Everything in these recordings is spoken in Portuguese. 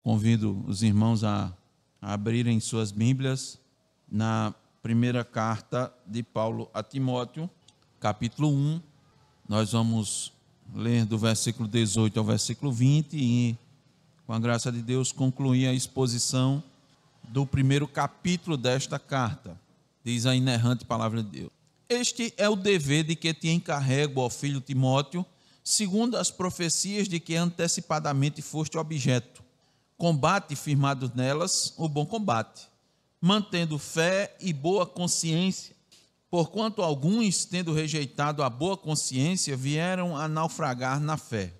Convido os irmãos a abrirem suas Bíblias na primeira carta de Paulo a Timóteo, capítulo 1. Nós vamos ler do versículo 18 ao versículo 20 e, com a graça de Deus, concluir a exposição do primeiro capítulo desta carta. Diz a inerrante palavra de Deus: Este é o dever de que te encarrego, ó filho Timóteo, segundo as profecias de que antecipadamente foste objeto. Combate firmado nelas o bom combate, mantendo fé e boa consciência, porquanto alguns, tendo rejeitado a boa consciência, vieram a naufragar na fé.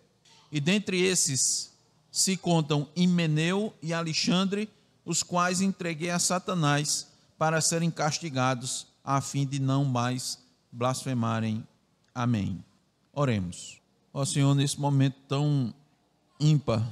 E dentre esses se contam Himeneu e Alexandre, os quais entreguei a Satanás para serem castigados, a fim de não mais blasfemarem. Amém. Oremos. Ó Senhor, nesse momento tão ímpar,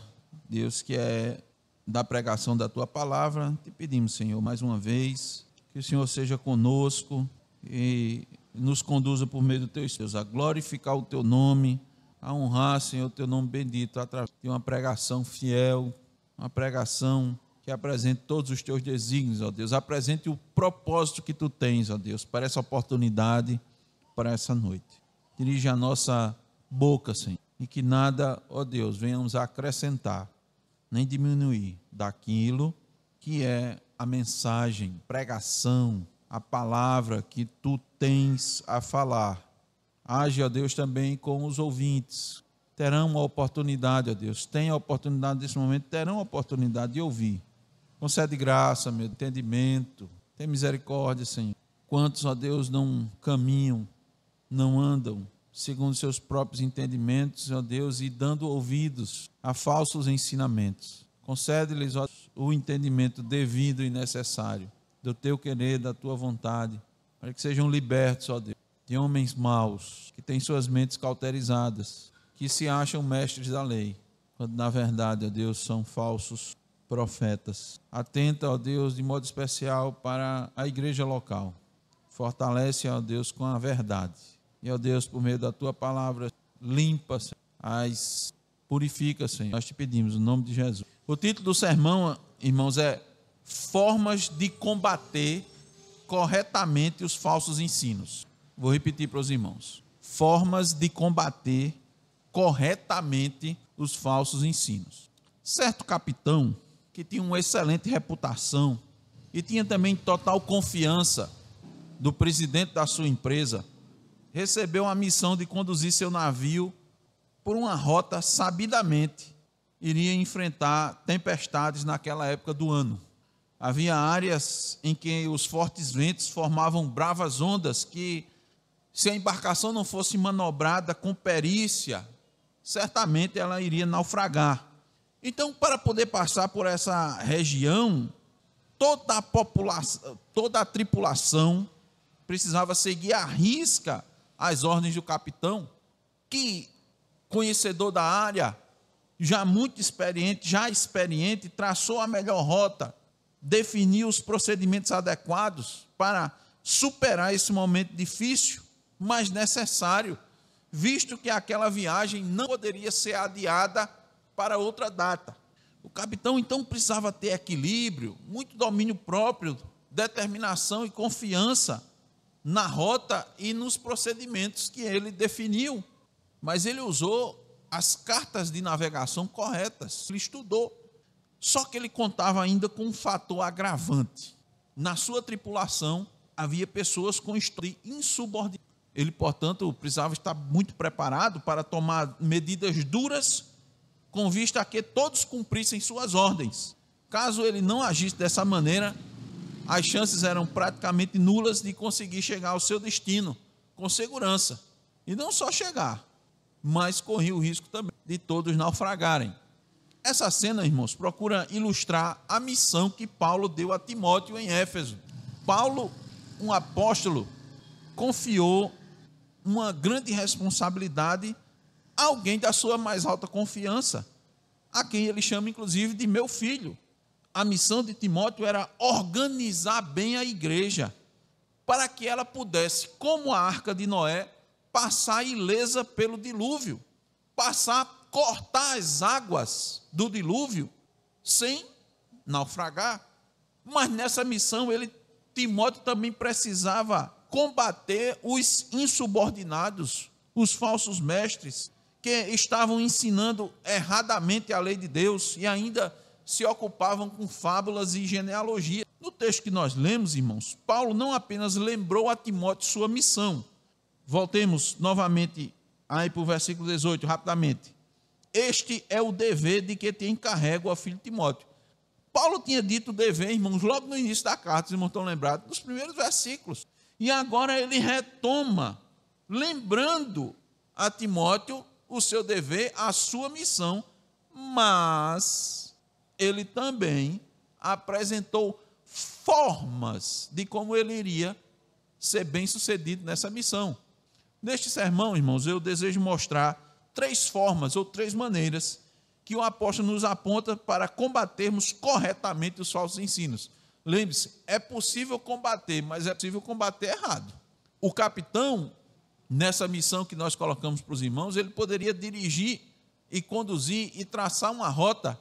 Deus, que é da pregação da Tua Palavra, te pedimos, Senhor, mais uma vez, que o Senhor seja conosco e nos conduza por meio do Teu Espírito, a glorificar o Teu nome, a honrar, Senhor, o Teu nome bendito, através de uma pregação fiel, uma pregação que apresente todos os Teus desígnios, ó Deus, apresente o propósito que Tu tens, ó Deus, para essa oportunidade, para essa noite. Dirige a nossa boca, Senhor, e que nada, ó Deus, venhamos a acrescentar, nem diminuir daquilo que é a mensagem, pregação, a palavra que Tu tens a falar. Age, ó Deus, também com os ouvintes. Terão a oportunidade, ó Deus, tenham a oportunidade nesse momento, terão a oportunidade de ouvir. Concede graça, meu entendimento, tem misericórdia, Senhor. Quantos, ó Deus, não caminham, não andam segundo seus próprios entendimentos, ó Deus, e dando ouvidos a falsos ensinamentos. Concede-lhes, ó, o entendimento devido e necessário do Teu querer, da Tua vontade, para que sejam libertos, ó Deus, de homens maus, que têm suas mentes cauterizadas, que se acham mestres da lei, quando na verdade, ó Deus, são falsos profetas. Atenta, ó Deus, de modo especial para a igreja local. Fortalece, ó Deus, com a verdade. E, ó Deus, por meio da Tua palavra, limpa, as purifica, Senhor. Nós te pedimos, no nome de Jesus. O título do sermão, irmãos, é Formas de combater corretamente os falsos ensinos. Vou repetir para os irmãos. Formas de combater corretamente os falsos ensinos. Certo capitão, que tinha uma excelente reputação e tinha também total confiança do presidente da sua empresa, recebeu a missão de conduzir seu navio por uma rota sabidamente iria enfrentar tempestades naquela época do ano. Havia áreas em que os fortes ventos formavam bravas ondas que, se a embarcação não fosse manobrada com perícia, certamente ela iria naufragar. Então, para poder passar por essa região, toda a população, toda a tripulação precisava seguir à risca as ordens do capitão, que, conhecedor da área, já muito experiente, traçou a melhor rota, definiu os procedimentos adequados para superar esse momento difícil, mas necessário, visto que aquela viagem não poderia ser adiada para outra data. O capitão, então, precisava ter equilíbrio, muito domínio próprio, determinação e confiança na rota e nos procedimentos que ele definiu, mas ele usou as cartas de navegação corretas, ele estudou, só que ele contava ainda com um fator agravante. Na sua tripulação havia pessoas com história de insubordinação. Ele, portanto, precisava estar muito preparado para tomar medidas duras com vista a que todos cumprissem suas ordens. Caso ele não agisse dessa maneira, as chances eram praticamente nulas de conseguir chegar ao seu destino com segurança. E não só chegar, mas corria o risco também de todos naufragarem. Essa cena, irmãos, procura ilustrar a missão que Paulo deu a Timóteo em Éfeso. Paulo, um apóstolo, confiou uma grande responsabilidade a alguém da sua mais alta confiança, a quem ele chama inclusive de meu filho. A missão de Timóteo era organizar bem a igreja, para que ela pudesse, como a arca de Noé, passar ilesa pelo dilúvio, cortar as águas do dilúvio sem naufragar. Mas nessa missão, Timóteo também precisava combater os insubordinados, os falsos mestres, que estavam ensinando erradamente a lei de Deus e ainda se ocupavam com fábulas e genealogia. No texto que nós lemos, irmãos, Paulo não apenas lembrou a Timóteo sua missão. Voltemos novamente aí para o versículo 18, rapidamente. Este é o dever de que te encarrego, ó filho Timóteo. Paulo tinha dito o dever, irmãos, logo no início da carta, os irmãos estão lembrados, nos primeiros versículos. E agora ele retoma, lembrando a Timóteo o seu dever, a sua missão, mas ele também apresentou formas de como ele iria ser bem-sucedido nessa missão. Neste sermão, irmãos, eu desejo mostrar 3 formas ou 3 maneiras que o apóstolo nos aponta para combatermos corretamente os falsos ensinos. Lembre-se, é possível combater, mas é possível combater errado. O capitão, nessa missão que nós colocamos para os irmãos, ele poderia dirigir e conduzir e traçar uma rota,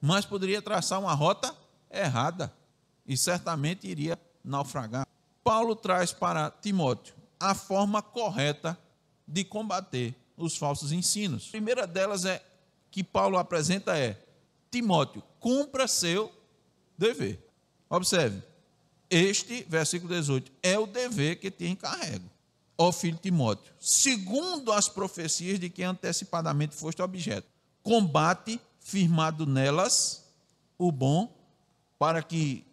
mas poderia traçar uma rota errada e certamente iria naufragar. Paulo traz para Timóteo a forma correta de combater os falsos ensinos. A primeira delas que Paulo apresenta Timóteo, cumpra seu dever. Observe, este, versículo 18, é o dever que te encarrego, ó filho Timóteo, segundo as profecias de que antecipadamente foste objeto. Combate, firmado nelas, o bom, para que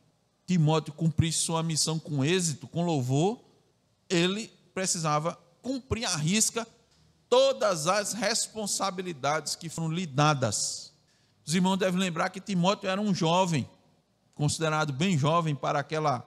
Timóteo cumprisse sua missão com êxito, com louvor. Ele precisava cumprir à risca todas as responsabilidades que foram lhe dadas. Os irmãos devem lembrar que Timóteo era um jovem, considerado bem jovem para aquela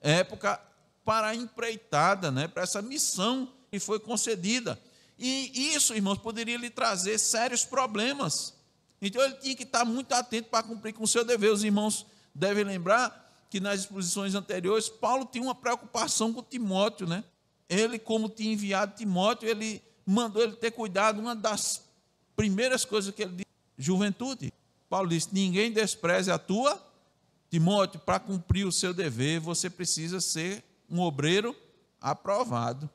época, para a empreitada, para essa missão que foi concedida. E isso, irmãos, poderia lhe trazer sérios problemas. Então ele tinha que estar muito atento para cumprir com o seu dever. Os irmãos devem lembrar que nas exposições anteriores, Paulo tinha uma preocupação com Timóteo, Ele, como tinha enviado Timóteo, ele mandou ele ter cuidado. Uma das primeiras coisas que ele disse, juventude, Paulo disse, ninguém despreze a tua, Timóteo, para cumprir o seu dever, você precisa ser um obreiro aprovado.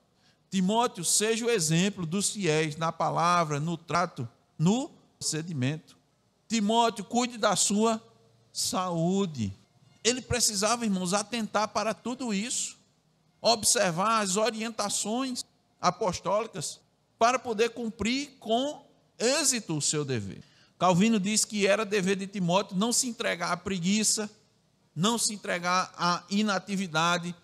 Timóteo, seja o exemplo dos fiéis na palavra, no trato, no procedimento. Timóteo, cuide da sua saúde. Ele precisava, irmãos, atentar para tudo isso, observar as orientações apostólicas para poder cumprir com êxito o seu dever. Calvino diz que era dever de Timóteo não se entregar à preguiça, não se entregar à inatividade.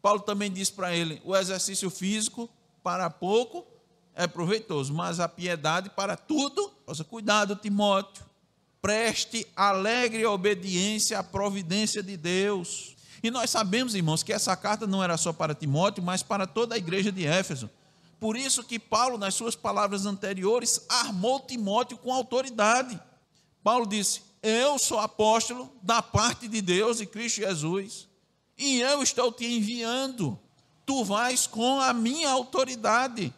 Paulo também diz para ele, o exercício físico para pouco é proveitoso, mas a piedade para tudo. Cuidado, Timóteo, preste alegre obediência à providência de Deus. E nós sabemos, irmãos, que essa carta não era só para Timóteo, mas para toda a igreja de Éfeso. Por isso que Paulo, nas suas palavras anteriores, armou Timóteo com autoridade. Paulo disse, eu sou apóstolo da parte de Deus e Cristo Jesus, e eu estou te enviando, tu vais com a minha autoridade.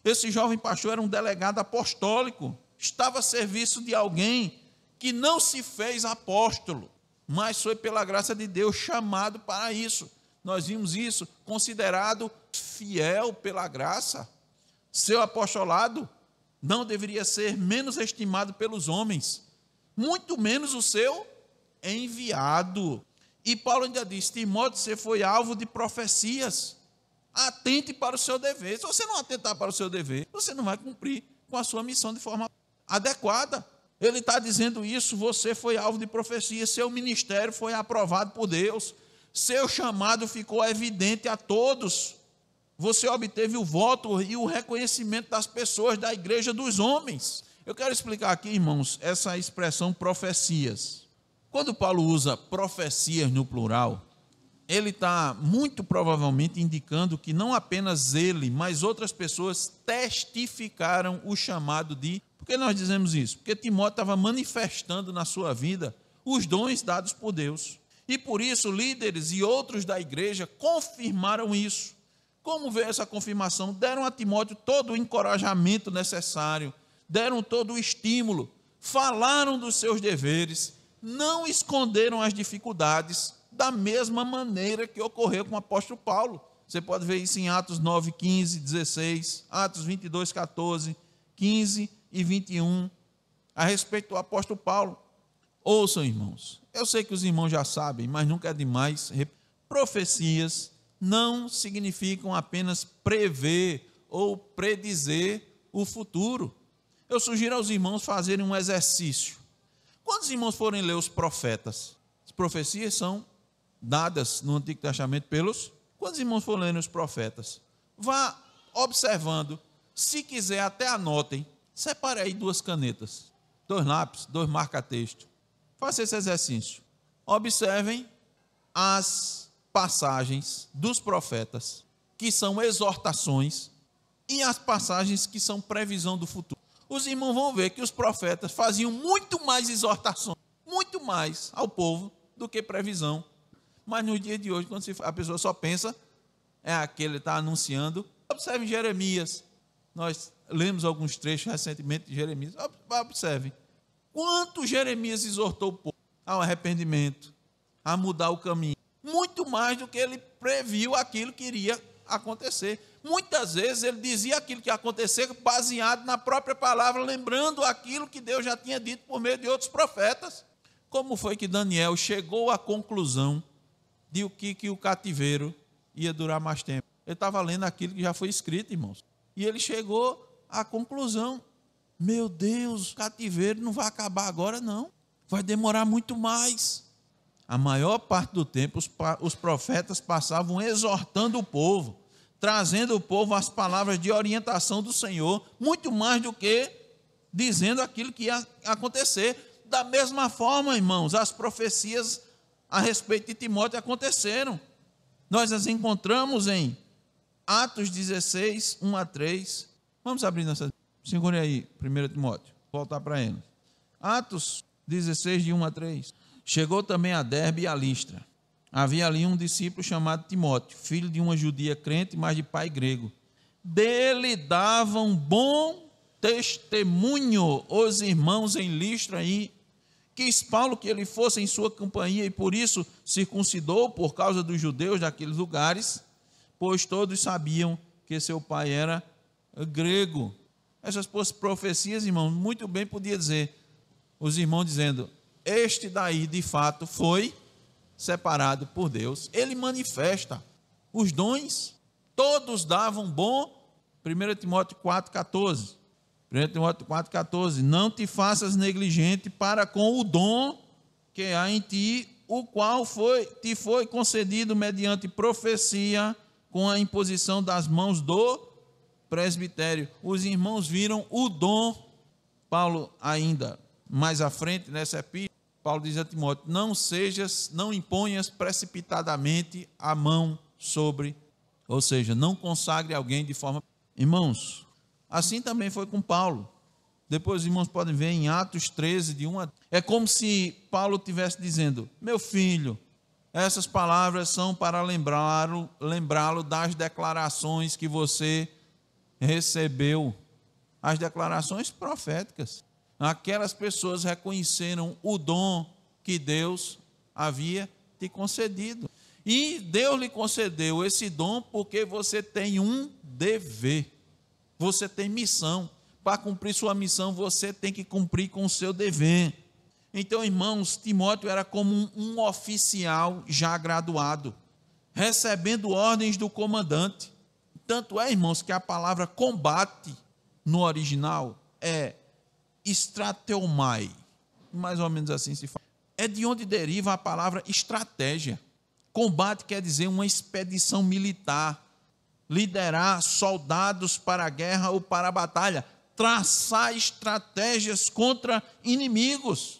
Esse jovem pastor era um delegado apostólico, estava a serviço de alguém que não se fez apóstolo, mas foi pela graça de Deus chamado para isso. Nós vimos isso, considerado fiel pela graça. Seu apostolado não deveria ser menos estimado pelos homens, muito menos o seu enviado. E Paulo ainda diz, Timóteo, você foi alvo de profecias, atente para o seu dever. Se você não atentar para o seu dever, você não vai cumprir com a sua missão de forma adequada. Ele está dizendo isso, você foi alvo de profecia, seu ministério foi aprovado por Deus, seu chamado ficou evidente a todos, você obteve o voto e o reconhecimento das pessoas da igreja dos homens. Eu quero explicar aqui, irmãos, essa expressão profecias. Quando Paulo usa profecias no plural, ele está muito provavelmente indicando que não apenas ele, mas outras pessoas testificaram o chamado de... Por que nós dizemos isso? Porque Timóteo estava manifestando na sua vida os dons dados por Deus. E por isso líderes e outros da igreja confirmaram isso. Como veio essa confirmação? Deram a Timóteo todo o encorajamento necessário, deram todo o estímulo, falaram dos seus deveres, não esconderam as dificuldades da mesma maneira que ocorreu com o apóstolo Paulo. Você pode ver isso em Atos 9, 15, 16, Atos 22, 14, 15 e 21, a respeito do apóstolo Paulo. Ouçam, irmãos, eu sei que os irmãos já sabem, mas nunca é demais. Profecias não significam apenas prever ou predizer o futuro. Eu sugiro aos irmãos fazerem um exercício. Quando os irmãos forem ler os profetas, as profecias são dadas no Antigo Testamento pelos... Quando os irmãos forem ler os profetas, vá observando, se quiser até anotem, separe aí 2 canetas, 2 lápis, 2 marca-texto. Faça esse exercício. Observem as passagens dos profetas, que são exortações, e as passagens que são previsão do futuro. Os irmãos vão ver que os profetas faziam muito mais exortações, muito mais ao povo do que previsão. Mas no dia de hoje, quando a pessoa só pensa, é aquele que está anunciando. Observe Jeremias. Nós lemos alguns trechos recentemente de Jeremias. Observe. Quanto Jeremias exortou o povo ao arrependimento, a mudar o caminho. Muito mais do que ele previu aquilo que iria acontecer. Muitas vezes ele dizia aquilo que ia acontecer baseado na própria palavra, lembrando aquilo que Deus já tinha dito por meio de outros profetas. Como foi que Daniel chegou à conclusão de que o cativeiro ia durar mais tempo? Ele estava lendo aquilo que já foi escrito, irmãos. E ele chegou à conclusão: meu Deus, o cativeiro não vai acabar agora, não. Vai demorar muito mais. A maior parte do tempo, os profetas passavam exortando o povo, trazendo o povo às palavras de orientação do Senhor, muito mais do que dizendo aquilo que ia acontecer. Da mesma forma, irmãos, as profecias a respeito de Timóteo aconteceram. Nós as encontramos em Atos 16, 1 a 3. Vamos abrir nossa... Segure aí, 1 Timóteo. Vou voltar para ele. Atos 16, de 1 a 3. Chegou também a Derbe e a Listra. Havia ali um discípulo chamado Timóteo, filho de uma judia crente, mas de pai grego. Dele davam bom testemunho os irmãos em Listra e quis Paulo que ele fosse em sua companhia, e por isso circuncidou por causa dos judeus daqueles lugares, pois todos sabiam que seu pai era grego. Essas profecias, irmãos, muito bem podia dizer, os irmãos dizendo: este daí de fato foi separado por Deus. Ele manifesta os dons, todos davam bom. 1 Timóteo 4,14. 1 Timóteo 4,14. Não te faças negligente para com o dom que há em ti, o qual te foi concedido mediante profecia, com a imposição das mãos do presbitério. Os irmãos viram o dom. Paulo, ainda mais à frente, nessa epístola, Paulo diz a Timóteo: não imponhas precipitadamente a mão sobre, ou seja, não consagre alguém de forma... Irmãos, assim também foi com Paulo. Depois os irmãos podem ver em Atos 13, de 1 a... É como se Paulo estivesse dizendo: meu filho, essas palavras são para lembrá-lo das declarações que você recebeu, as declarações proféticas. Aquelas pessoas reconheceram o dom que Deus havia te concedido. E Deus lhe concedeu esse dom porque você tem um dever. Você tem missão. Para cumprir sua missão, você tem que cumprir com o seu dever. Então, irmãos, Timóteo era como um oficial já graduado, recebendo ordens do comandante. Tanto é, irmãos, que a palavra combate no original é estrateomai, mais ou menos assim se fala. É de onde deriva a palavra estratégia. Combate quer dizer uma expedição militar, liderar soldados para a guerra ou para a batalha, traçar estratégias contra inimigos.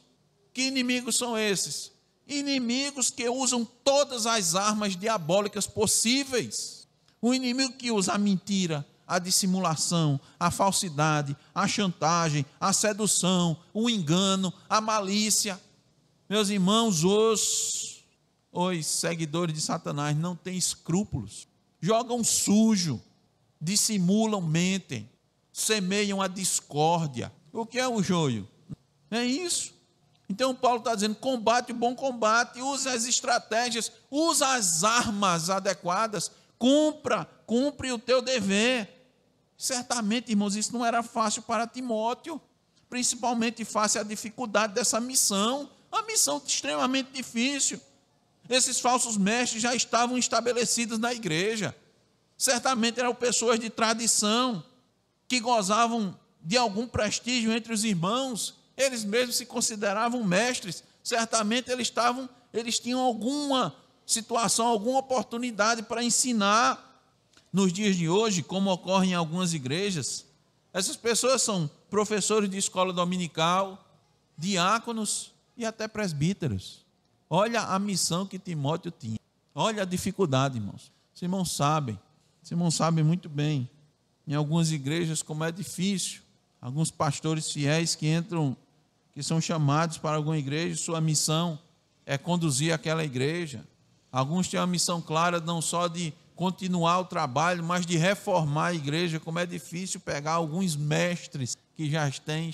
Que inimigos são esses? Inimigos que usam todas as armas diabólicas possíveis. O inimigo que usa a mentira, a dissimulação, a falsidade, a chantagem, a sedução, o engano, a malícia. Meus irmãos, os seguidores de Satanás não têm escrúpulos, jogam sujo, dissimulam, mentem, semeiam a discórdia. O que é o joio? É isso. Então Paulo está dizendo, combate o bom combate, usa as estratégias, usa as armas adequadas, cumpre o teu dever. Certamente, irmãos, isso não era fácil para Timóteo, principalmente face à dificuldade dessa missão, uma missão extremamente difícil. Esses falsos mestres já estavam estabelecidos na igreja, certamente eram pessoas de tradição, que gozavam de algum prestígio entre os irmãos, eles mesmos se consideravam mestres, certamente eles tinham alguma situação, alguma oportunidade para ensinar. Nos dias de hoje, como ocorre em algumas igrejas, essas pessoas são professores de escola dominical, diáconos e até presbíteros. Olha a missão que Timóteo tinha, olha a dificuldade, irmãos. Os irmãos sabem muito bem, em algumas igrejas como é difícil, alguns pastores fiéis que são chamados para alguma igreja, sua missão é conduzir aquela igreja. Alguns têm uma missão clara, não só de continuar o trabalho, mas de reformar a igreja, como é difícil pegar alguns mestres que já têm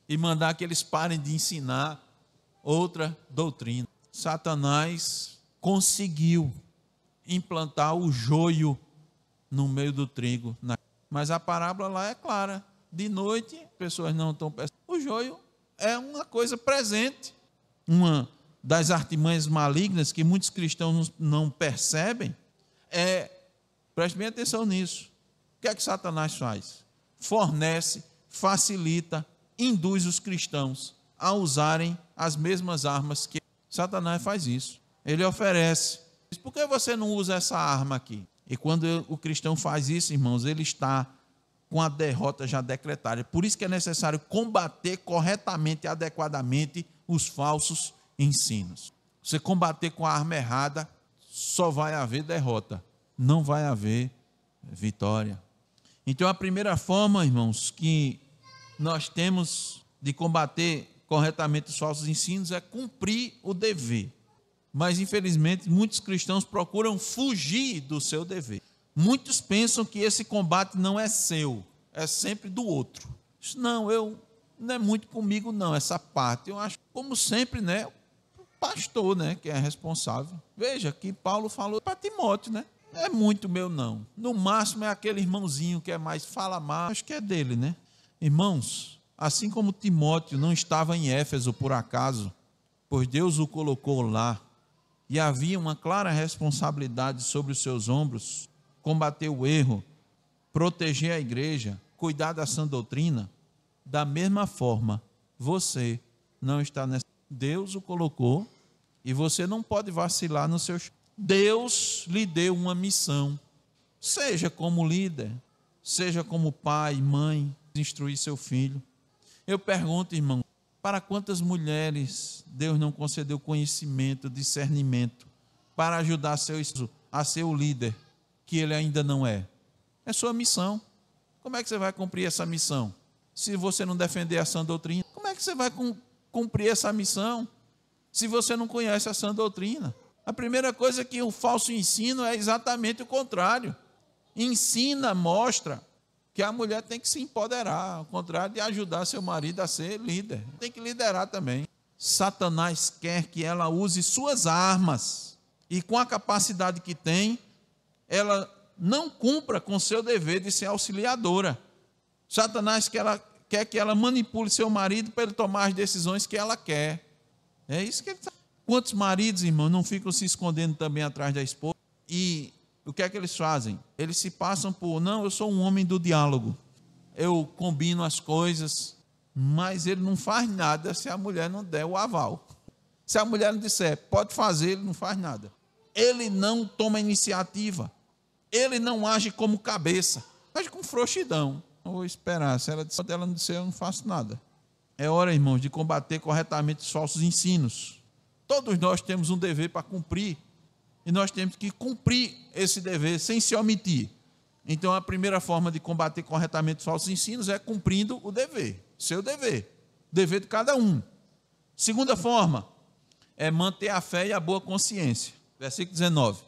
e mandar que eles parem de ensinar outra doutrina. Satanás conseguiu implantar o joio no meio do trigo, mas a parábola lá é clara. De noite, pessoas não estão percebendo. O joio é uma coisa presente. Uma das artimanhas malignas que muitos cristãos não percebem preste bem atenção nisso. O que é que Satanás faz? Fornece, facilita, induz os cristãos a usarem as mesmas armas que Satanás faz isso. Ele oferece. Por que você não usa essa arma aqui? E quando o cristão faz isso, irmãos, ele está com a derrota já decretada. Por isso que é necessário combater corretamente e adequadamente os falsos ensinos. Você combater com a arma errada, só vai haver derrota, não vai haver vitória. Então a primeira forma, irmãos, que nós temos de combater corretamente os falsos ensinos é cumprir o dever. Mas infelizmente muitos cristãos procuram fugir do seu dever. Muitos pensam que esse combate não é seu, é sempre do outro. Não é muito comigo não, essa parte. Eu acho, como sempre, né, o pastor, né, que é responsável. Veja que Paulo falou para Timóteo, né? É muito meu não. No máximo é aquele irmãozinho que é mais, fala mais, acho que é dele, né? Irmãos, assim como Timóteo não estava em Éfeso por acaso, pois Deus o colocou lá, e havia uma clara responsabilidade sobre os seus ombros, combater o erro, proteger a igreja, cuidar da sã doutrina, da mesma forma, você não está nessa. Deus o colocou e você não pode vacilar no seu. Deus lhe deu uma missão, seja como líder, seja como pai, mãe, instruir seu filho. Eu pergunto, irmão, para quantas mulheres Deus não concedeu conhecimento, discernimento, para ajudar seu esposo a ser o líder que ele ainda não é? É sua missão. Como é que você vai cumprir essa missão? Se você não defender a sã doutrina, como é que você vai cumprir essa missão? Se você não conhece a sã doutrina? A primeira coisa é que o falso ensino é exatamente o contrário. Ensina, mostra que a mulher tem que se empoderar, ao contrário de ajudar seu marido a ser líder. Tem que liderar também. Satanás quer que ela use suas armas e com a capacidade que tem, ela não cumpra com seu dever de ser auxiliadora. Satanás quer que ela manipule seu marido para ele tomar as decisões que ela quer. É isso que ele está. Quantos maridos, irmão, não ficam se escondendo também atrás da esposa? E o que é que eles fazem? Eles se passam por, não, eu sou um homem do diálogo. Eu combino as coisas, mas ele não faz nada se a mulher não der o aval. Se a mulher não disser, pode fazer, ele não faz nada. Ele não toma iniciativa. Ele não age como cabeça. Age com frouxidão. Eu vou esperar. Se ela não disser, eu não faço nada. É hora, irmãos, de combater corretamente os falsos ensinos. Todos nós temos um dever para cumprir. E nós temos que cumprir esse dever sem se omitir. Então, a primeira forma de combater corretamente os falsos ensinos é cumprindo o dever. Seu dever. Dever de cada um. Segunda forma é manter a fé e a boa consciência. Versículo 19.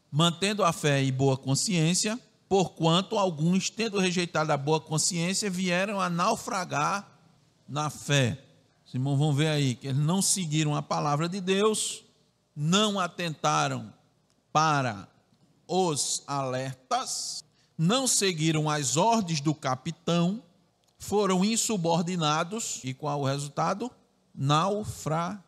Mantendo a fé e boa consciência, porquanto alguns, tendo rejeitado a boa consciência, vieram a naufragar na fé. Os irmãos vão ver aí que eles não seguiram a palavra de Deus, não atentaram para os alertas, não seguiram as ordens do capitão, foram insubordinados e qual o resultado? Naufragaram.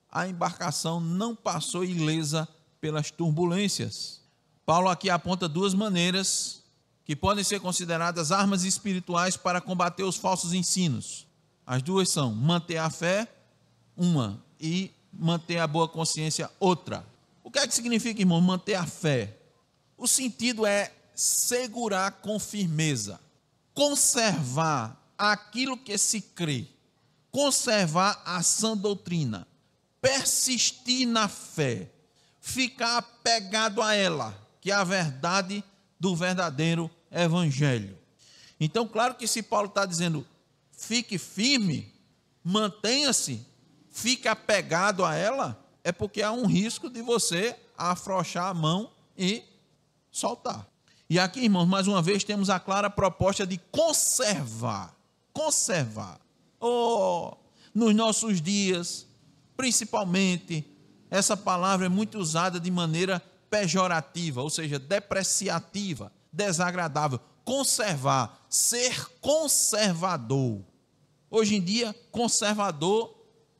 A embarcação não passou ilesa pelas turbulências. Paulo aqui aponta duas maneiras que podem ser consideradas armas espirituais para combater os falsos ensinos. As duas são manter a fé, uma, e manter a boa consciência, outra. O que é que significa, irmão, manter a fé? O sentido é segurar com firmeza, conservar aquilo que se crê, conservar a sã doutrina, persistir na fé, ficar apegado a ela, que é a verdade do verdadeiro evangelho. Então, claro que se Paulo está dizendo, fique firme, mantenha-se, fique apegado a ela, é porque há um risco de você afrouxar a mão e soltar. E aqui, irmãos, mais uma vez temos a clara proposta de conservar. Nos nossos dias, principalmente, essa palavra é muito usada de maneira pejorativa, ou seja, depreciativa, desagradável. Conservar, ser conservador. Hoje em dia, conservador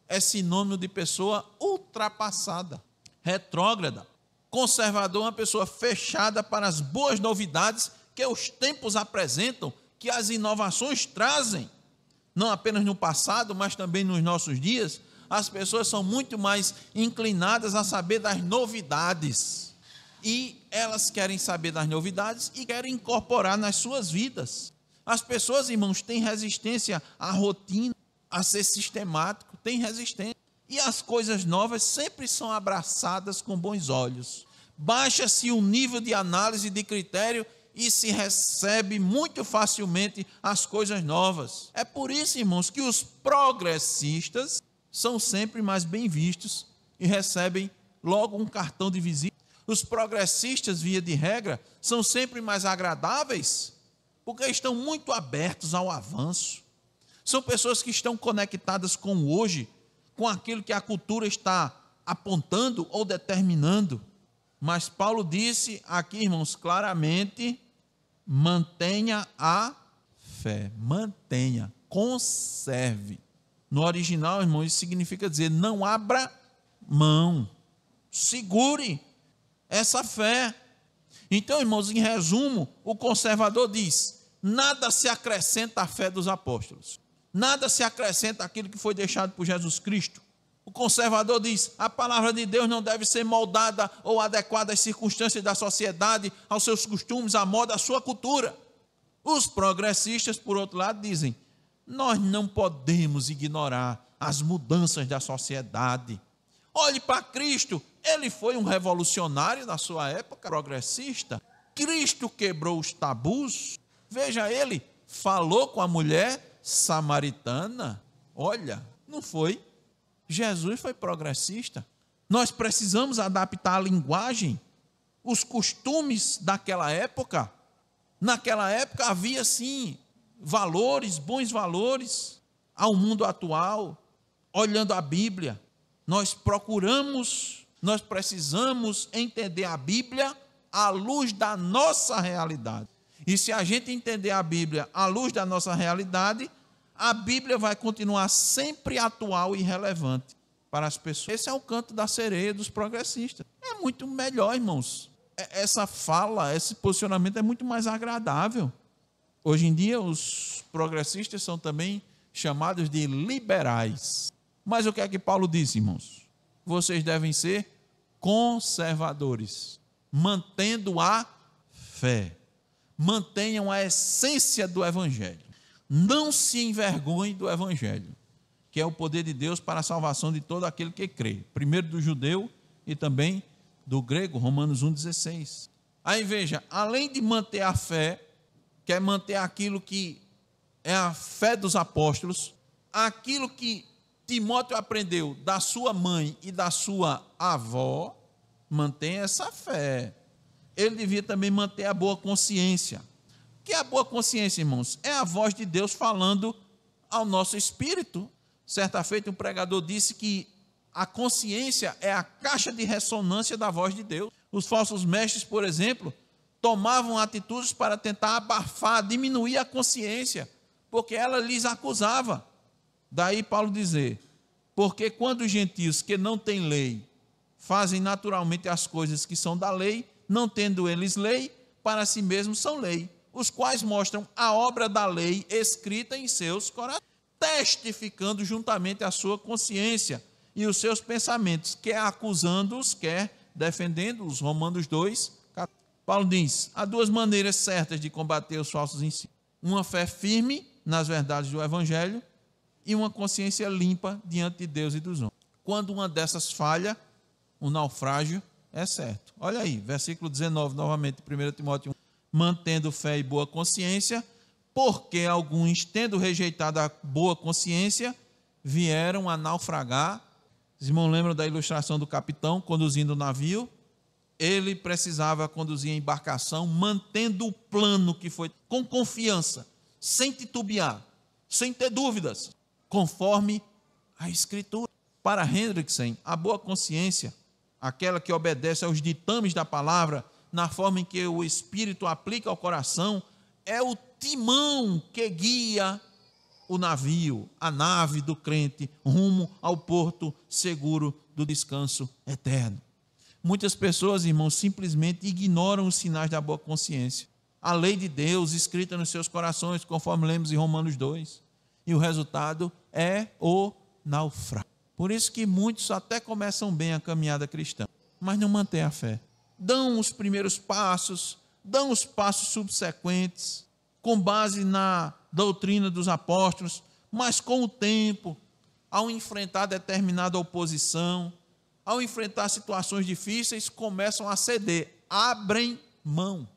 é sinônimo de pessoa ultrapassada, retrógrada. Conservador é uma pessoa fechada para as boas novidades que os tempos apresentam, que as inovações trazem, não apenas no passado, mas também nos nossos dias. As pessoas são muito mais inclinadas a saber das novidades, e elas querem saber das novidades e querem incorporar nas suas vidas. As pessoas, irmãos, têm resistência à rotina, a ser sistemático, têm resistência. E as coisas novas sempre são abraçadas com bons olhos. Baixa-se o nível de análise, de critério, e se recebe muito facilmente as coisas novas. É por isso, irmãos, que os progressistas são sempre mais bem vistos e recebem logo um cartão de visita. Os progressistas, via de regra, são sempre mais agradáveis, porque estão muito abertos ao avanço. São pessoas que estão conectadas com o hoje, com aquilo que a cultura está apontando ou determinando. Mas Paulo disse aqui, irmãos, claramente, mantenha a fé, mantenha, conserve. No original, irmãos, isso significa dizer, não abra mão, segure essa fé. Então, irmãos, em resumo, o conservador diz, nada se acrescenta à fé dos apóstolos. Nada se acrescenta àquilo que foi deixado por Jesus Cristo. O conservador diz, a palavra de Deus não deve ser moldada ou adequada às circunstâncias da sociedade, aos seus costumes, à moda, à sua cultura. Os progressistas, por outro lado, dizem, nós não podemos ignorar as mudanças da sociedade. Olhe para Cristo, ele foi um revolucionário na sua época, progressista. Cristo quebrou os tabus. Veja, ele falou com a mulher samaritana. Olha, não foi? Jesus foi progressista. Nós precisamos adaptar a linguagem, os costumes daquela época. Naquela época havia sim valores, bons valores ao mundo atual. Olhando a Bíblia, nós precisamos entender a Bíblia à luz da nossa realidade. E se a gente entender a Bíblia à luz da nossa realidade, a Bíblia vai continuar sempre atual e relevante para as pessoas. Esse é o canto da sereia dos progressistas. É muito melhor, irmãos. Essa fala, esse posicionamento é muito mais agradável. Hoje em dia, os progressistas são também chamados de liberais. Mas o que é que Paulo disse, irmãos? Vocês devem ser conservadores, mantendo a fé. Mantenham a essência do Evangelho. Não se envergonhem do Evangelho, que é o poder de Deus para a salvação de todo aquele que crê. Primeiro do judeu e também do grego, Romanos 1,16. Aí veja, além de manter a fé, que é manter aquilo que é a fé dos apóstolos, aquilo que Timóteo aprendeu da sua mãe e da sua avó, mantém essa fé. Ele devia também manter a boa consciência. O que é a boa consciência, irmãos? É a voz de Deus falando ao nosso espírito. Certa feita, um pregador disse que a consciência é a caixa de ressonância da voz de Deus. Os falsos mestres, por exemplo, tomavam atitudes para tentar abafar, diminuir a consciência, porque ela lhes acusava. Daí Paulo dizer, porque quando os gentios que não têm lei fazem naturalmente as coisas que são da lei, não tendo eles lei, para si mesmos são lei, os quais mostram a obra da lei escrita em seus corações, testificando juntamente a sua consciência e os seus pensamentos, quer acusando-os, quer defendendo-os. Romanos 2, Paulo diz, há duas maneiras certas de combater os falsos ensinos. Uma fé firme nas verdades do Evangelho e uma consciência limpa diante de Deus e dos homens. Quando uma dessas falha, o naufrágio é certo. Olha aí, versículo 19, novamente, 1 Timóteo 1. Mantendo fé e boa consciência, porque alguns, tendo rejeitado a boa consciência, vieram a naufragar. Os irmãos lembram da ilustração do capitão conduzindo o navio? Ele precisava conduzir a embarcação, mantendo o plano que foi, com confiança, sem titubear, sem ter dúvidas, conforme a Escritura. Para Hendrickson, a boa consciência, aquela que obedece aos ditames da palavra, na forma em que o Espírito aplica ao coração, é o timão que guia o navio, a nave do crente, rumo ao porto seguro do descanso eterno. Muitas pessoas, irmãos, simplesmente ignoram os sinais da boa consciência. A lei de Deus escrita nos seus corações, conforme lemos em Romanos 2. E o resultado é o naufrágio. Por isso que muitos até começam bem a caminhada cristã, mas não mantêm a fé. Dão os primeiros passos, dão os passos subsequentes, com base na doutrina dos apóstolos, mas com o tempo, ao enfrentar determinada oposição, ao enfrentar situações difíceis, começam a ceder, abrem mão.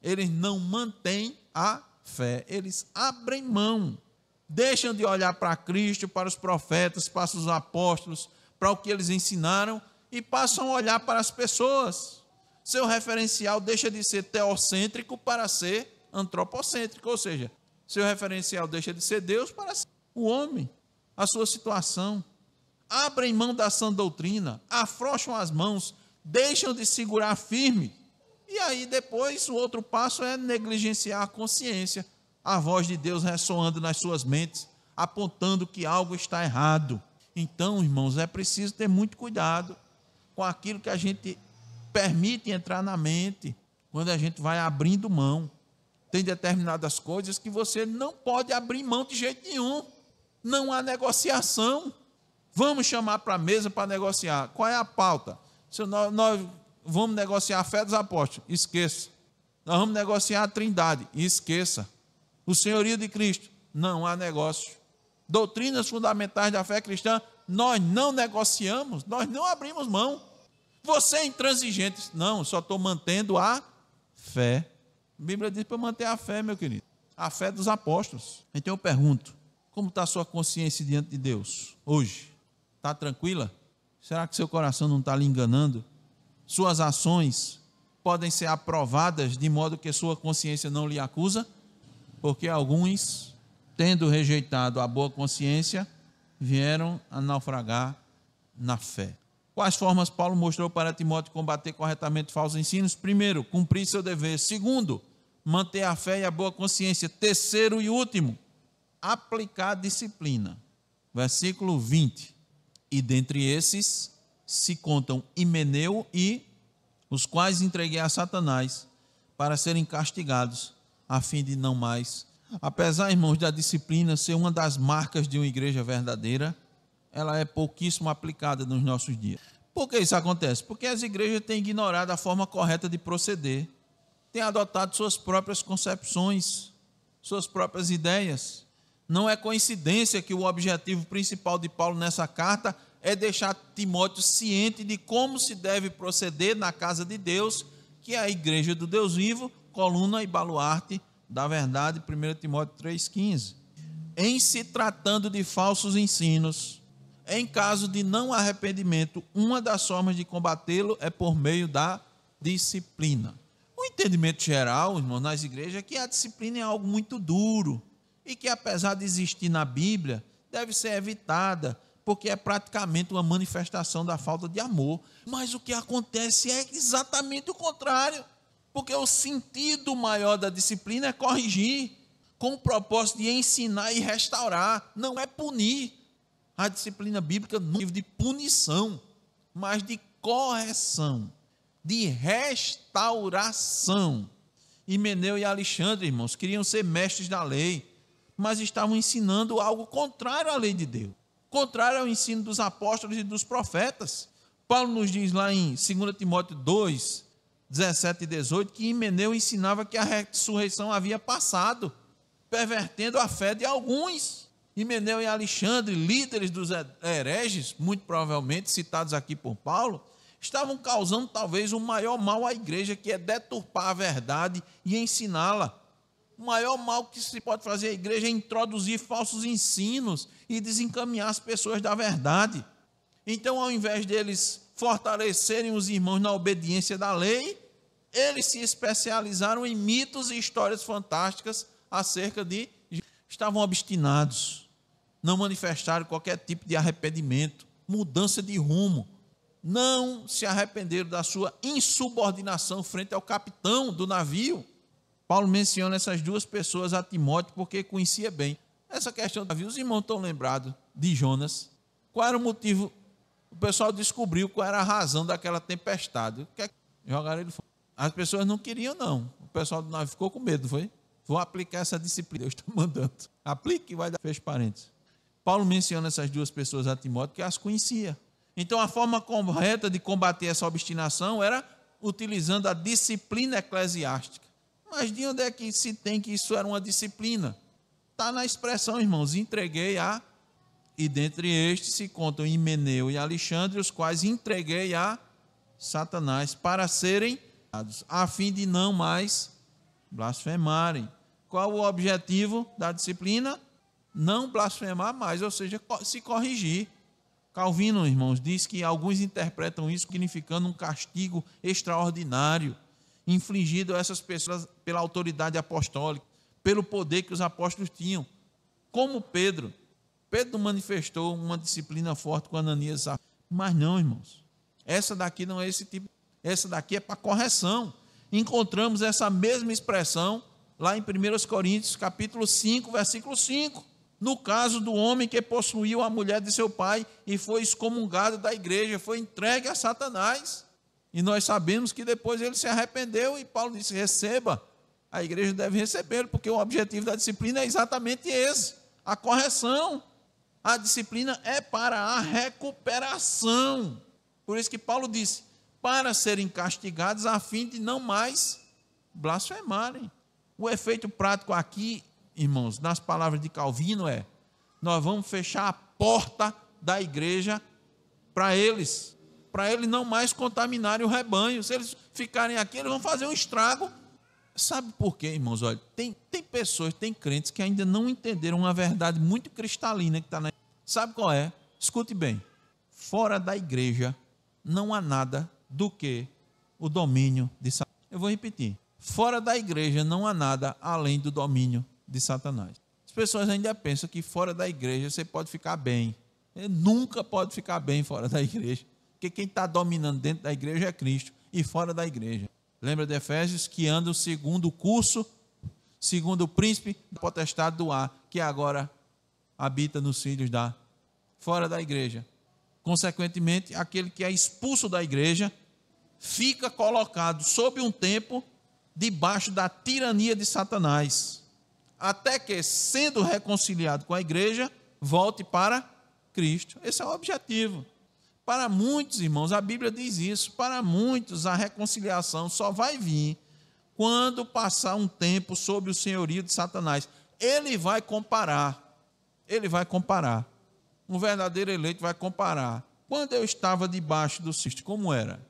Eles não mantêm a fé, eles abrem mão. Deixam de olhar para Cristo, para os profetas, para os apóstolos, para o que eles ensinaram e passam a olhar para as pessoas. Seu referencial deixa de ser teocêntrico para ser antropocêntrico, ou seja, seu referencial deixa de ser Deus para ser o homem, a sua situação. Abrem mão da sã doutrina, afrouxam as mãos, deixam de segurar firme. E aí depois o outro passo é negligenciar a consciência, a voz de Deus ressoando nas suas mentes, apontando que algo está errado. Então, irmãos, é preciso ter muito cuidado com aquilo que a gente permite entrar na mente, quando a gente vai abrindo mão. Tem determinadas coisas que você não pode abrir mão de jeito nenhum. Não há negociação. Vamos chamar para a mesa para negociar. Qual é a pauta? Se nós vamos negociar a fé dos apóstolos, esqueça. Nós vamos negociar a Trindade, esqueça. O senhorio de Cristo, não há negócio. Doutrinas fundamentais da fé cristã, nós não negociamos, nós não abrimos mão. Você é intransigente. Não, só estou mantendo a fé. A Bíblia diz para manter a fé, meu querido. A fé dos apóstolos. Então eu pergunto, como está a sua consciência diante de Deus hoje? Está tranquila? Será que seu coração não está lhe enganando? Suas ações podem ser aprovadas de modo que sua consciência não lhe acusa? Porque alguns, tendo rejeitado a boa consciência, vieram a naufragar na fé. Quais formas Paulo mostrou para Timóteo combater corretamente falsos ensinos? Primeiro, cumprir seu dever. Segundo, manter a fé e a boa consciência. Terceiro e último, aplicar disciplina. Versículo 20. E dentre esses se contam Himeneu e os quais entreguei a Satanás para serem castigados, a fim de não mais. Apesar, irmãos, da disciplina ser uma das marcas de uma igreja verdadeira, ela é pouquíssimo aplicada nos nossos dias. Por que isso acontece? Porque as igrejas têm ignorado a forma correta de proceder, têm adotado suas próprias concepções, suas próprias ideias. Não é coincidência que o objetivo principal de Paulo nessa carta é deixar Timóteo ciente de como se deve proceder na casa de Deus, que é a igreja do Deus vivo, coluna e baluarte da verdade, 1 Timóteo 3,15. Em se tratando de falsos ensinos, em caso de não arrependimento, uma das formas de combatê-lo é por meio da disciplina. O entendimento geral, irmão, nas igrejas é que a disciplina é algo muito duro e que, apesar de existir na Bíblia, deve ser evitada, porque é praticamente uma manifestação da falta de amor. Mas o que acontece é exatamente o contrário, porque o sentido maior da disciplina é corrigir, com o propósito de ensinar e restaurar, não é punir. A disciplina bíblica não é de punição, mas de correção, de restauração. Himeneu e Alexandre, irmãos, queriam ser mestres da lei, mas estavam ensinando algo contrário à lei de Deus, contrário ao ensino dos apóstolos e dos profetas. Paulo nos diz lá em 2 Timóteo 2, 17 e 18, que Himeneu ensinava que a ressurreição havia passado, pervertendo a fé de alguns. Himeneu e Alexandre, líderes dos hereges, muito provavelmente citados aqui por Paulo, estavam causando talvez o maior mal à igreja, que é deturpar a verdade e ensiná-la. O maior mal que se pode fazer à igreja é introduzir falsos ensinos e desencaminhar as pessoas da verdade. Então, ao invés deles fortalecerem os irmãos na obediência da lei, eles se especializaram em mitos e histórias fantásticas acerca de... Estavam obstinados, não manifestaram qualquer tipo de arrependimento, mudança de rumo, não se arrependeram da sua insubordinação frente ao capitão do navio. Paulo menciona essas duas pessoas a Timóteo porque conhecia bem essa questão do navio. Os irmãos estão lembrados de Jonas. Qual era o motivo? O pessoal descobriu qual era a razão daquela tempestade. Jogaram ele fora. As pessoas não queriam, não. O pessoal do navio ficou com medo, não foi? Vou aplicar essa disciplina, Deus está mandando. Aplique e vai dar. Fecha parênteses. Paulo menciona essas duas pessoas a Timóteo que as conhecia. Então, a forma correta de combater essa obstinação era utilizando a disciplina eclesiástica. Mas de onde é que se tem que isso era uma disciplina? Está na expressão, irmãos, entreguei a... E dentre estes se contam Himeneu e Alexandre, os quais entreguei a Satanás para serem a fim de não mais blasfemarem. Qual o objetivo da disciplina? Não blasfemar mais, ou seja, se corrigir. Calvino, irmãos, diz que alguns interpretam isso significando um castigo extraordinário, infligido a essas pessoas pela autoridade apostólica, pelo poder que os apóstolos tinham. Como Pedro manifestou uma disciplina forte com Ananias, mas não, irmãos. Essa daqui não é esse tipo, essa daqui é para correção. Encontramos essa mesma expressão lá em 1 Coríntios, capítulo 5, versículo 5. No caso do homem que possuiu a mulher de seu pai e foi excomungado da igreja, foi entregue a Satanás. E nós sabemos que depois ele se arrependeu e Paulo disse, receba. A igreja deve recebê-lo, porque o objetivo da disciplina é exatamente esse, a correção. A disciplina é para a recuperação. Por isso que Paulo disse, para serem castigados a fim de não mais blasfemarem. O efeito prático aqui, irmãos, nas palavras de Calvino é, nós vamos fechar a porta da igreja para eles não mais contaminarem o rebanho. Se eles ficarem aqui, eles vão fazer um estrago. Sabe por quê, irmãos? Olha, tem pessoas, tem crentes que ainda não entenderam uma verdade muito cristalina que está na... Sabe qual é? Escute bem. Fora da igreja não há nada do que o domínio de Satanás. Eu vou repetir. Fora da igreja não há nada além do domínio de Satanás. As pessoas ainda pensam que fora da igreja você pode ficar bem. Você nunca pode ficar bem fora da igreja. Porque quem está dominando dentro da igreja é Cristo e fora da igreja. Lembra de Efésios? Que andam segundo o curso, segundo o príncipe da potestade do ar, que agora habita nos filhos fora da igreja. Consequentemente, aquele que é expulso da igreja fica colocado sob um tempo debaixo da tirania de Satanás, até que, sendo reconciliado com a igreja, volte para Cristo. Esse é o objetivo. Para muitos, irmãos, a Bíblia diz isso, para muitos a reconciliação só vai vir quando passar um tempo sob o senhorio de Satanás. Ele vai comparar. Um verdadeiro eleito vai comparar. Quando eu estava debaixo do cisto, como era?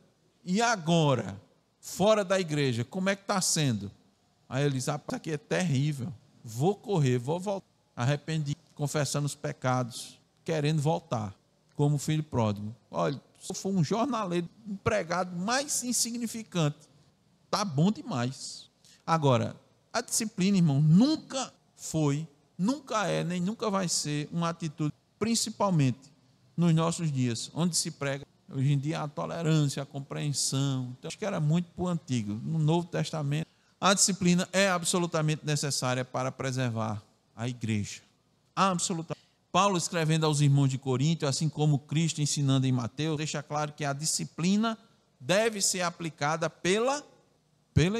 E agora, fora da igreja, como é que está sendo? Aí ele diz, isso aqui é terrível. Vou correr, vou voltar. Arrependido, confessando os pecados, querendo voltar, como filho pródigo. Olha, se eu for um jornaleiro, empregado mais insignificante, está bom demais. Agora, a disciplina, irmão, nunca foi nunca é, nem nunca vai ser uma atitude, principalmente nos nossos dias, onde se prega hoje em dia a tolerância, a compreensão. Então, acho que era muito para o Antigo. No Novo Testamento, a disciplina é absolutamente necessária para preservar a igreja. Absolutamente. Paulo, escrevendo aos irmãos de Corinto, assim como Cristo ensinando em Mateus, deixa claro que a disciplina deve ser aplicada pela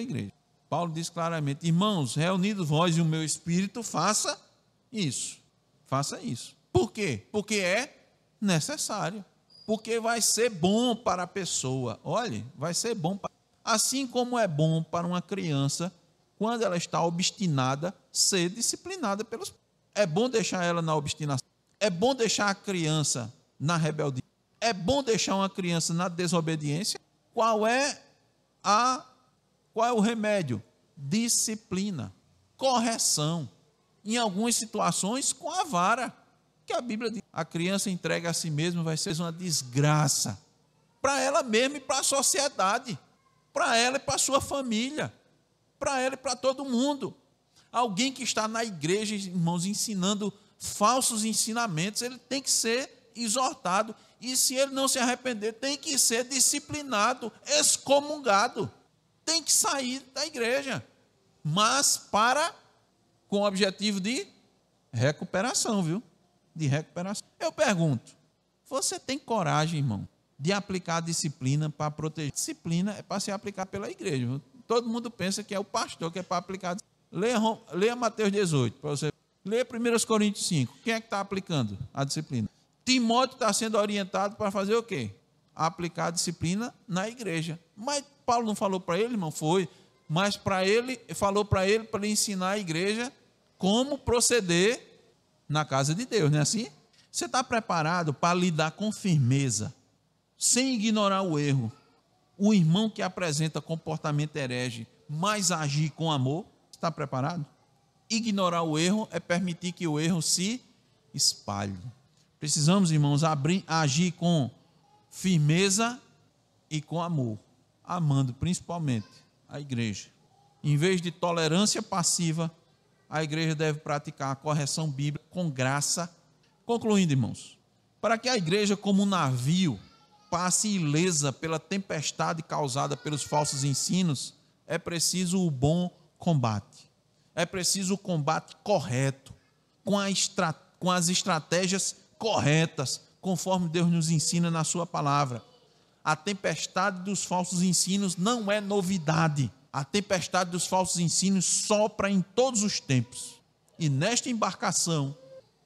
igreja. Paulo diz claramente: irmãos, reunidos vós e o meu espírito, faça isso. Faça isso. Por quê? Porque é necessário. Porque vai ser bom para a pessoa. Olhe, vai ser bom para... Assim como é bom para uma criança, quando ela está obstinada, ser disciplinada pelos... É bom deixar ela na obstinação. É bom deixar a criança na rebeldia. É bom deixar uma criança na desobediência. Qual é o remédio? Disciplina, correção. Em algumas situações, com a vara. Que a Bíblia diz, a criança entregue a si mesma vai ser uma desgraça para ela mesma e para a sociedade, para ela e para a sua família, para ela e para todo mundo. Alguém que está na igreja, irmãos, ensinando falsos ensinamentos, ele tem que ser exortado, e se ele não se arrepender, tem que ser disciplinado, excomungado, tem que sair da igreja, mas com o objetivo de recuperação, viu? De recuperação. Eu pergunto, você tem coragem, irmão, de aplicar a disciplina para proteger? Disciplina é para ser aplicada pela igreja. Viu? Todo mundo pensa que é o pastor que é para aplicar. Leia Mateus 18, para você. Leia 1 Coríntios 5. Quem é que está aplicando a disciplina? Timóteo está sendo orientado para fazer o quê? Aplicar a disciplina na igreja. Mas Paulo não falou para ele, irmão? Foi. Mas falou para ele ensinar a igreja como proceder na casa de Deus, não é assim? Você está preparado para lidar com firmeza, sem ignorar o erro? O irmão que apresenta comportamento herege, mas agir com amor, está preparado? Ignorar o erro é permitir que o erro se espalhe. Precisamos, irmãos, agir com firmeza e com amor, amando principalmente a igreja. Em vez de tolerância passiva, a igreja deve praticar a correção bíblica com graça. Concluindo, irmãos, para que a igreja, como um navio, passe ilesa pela tempestade causada pelos falsos ensinos, é preciso o bom combate. É preciso o combate correto, com as estratégias corretas, conforme Deus nos ensina na sua palavra. A tempestade dos falsos ensinos não é novidade. A tempestade dos falsos ensinos sopra em todos os tempos. E nesta embarcação,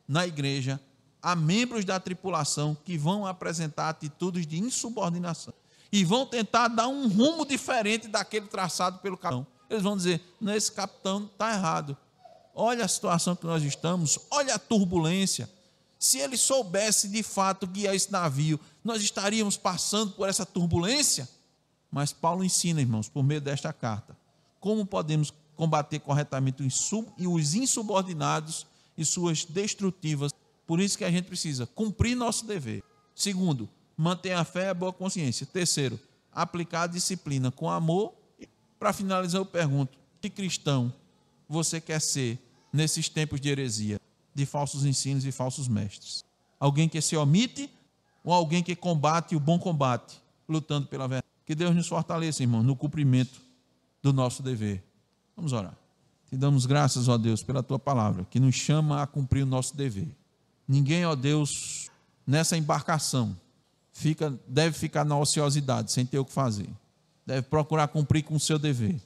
na igreja, há membros da tripulação que vão apresentar atitudes de insubordinação e vão tentar dar um rumo diferente daquele traçado pelo capitão. Eles vão dizer: não, esse capitão está errado. Olha a situação que nós estamos, olha a turbulência. Se ele soubesse de fato guiar esse navio, nós estaríamos passando por essa turbulência. Mas Paulo ensina, irmãos, por meio desta carta, como podemos combater corretamente os insubordinados e suas destrutivas. Por isso que a gente precisa cumprir nosso dever. Segundo, manter a fé e a boa consciência. Terceiro, aplicar a disciplina com amor. E, para finalizar, eu pergunto: que cristão você quer ser nesses tempos de heresia, de falsos ensinos e falsos mestres? Alguém que se omite ou alguém que combate o bom combate, lutando pela verdade? Que Deus nos fortaleça, irmão, no cumprimento do nosso dever. Vamos orar. Te damos graças, ó Deus, pela tua palavra, que nos chama a cumprir o nosso dever. Ninguém, ó Deus, nessa embarcação, deve ficar na ociosidade, sem ter o que fazer. Deve procurar cumprir com o seu dever,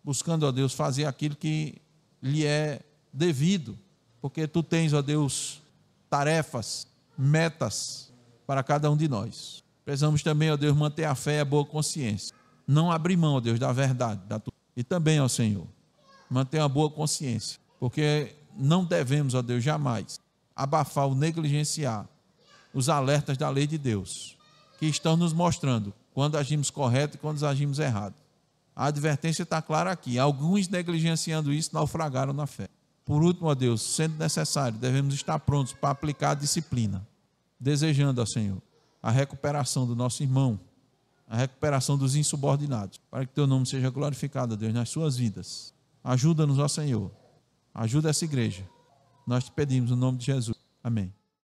buscando, ó Deus, fazer aquilo que lhe é devido, porque tu tens, ó Deus, tarefas, metas para cada um de nós. Precisamos também, ó Deus, manter a fé e a boa consciência. Não abrir mão, ó Deus, da verdade. E também, ó Senhor, manter uma boa consciência. Porque não devemos, ó Deus, jamais abafar ou negligenciar os alertas da lei de Deus, que estão nos mostrando quando agimos correto e quando agimos errado. A advertência está clara aqui. Alguns, negligenciando isso, naufragaram na fé. Por último, ó Deus, sendo necessário, devemos estar prontos para aplicar a disciplina, desejando, ó Senhor, a recuperação do nosso irmão, a recuperação dos insubordinados, para que teu nome seja glorificado, Deus, nas suas vidas. Ajuda-nos, ó Senhor, ajuda essa igreja Nós te pedimos no nome de Jesus. Amém.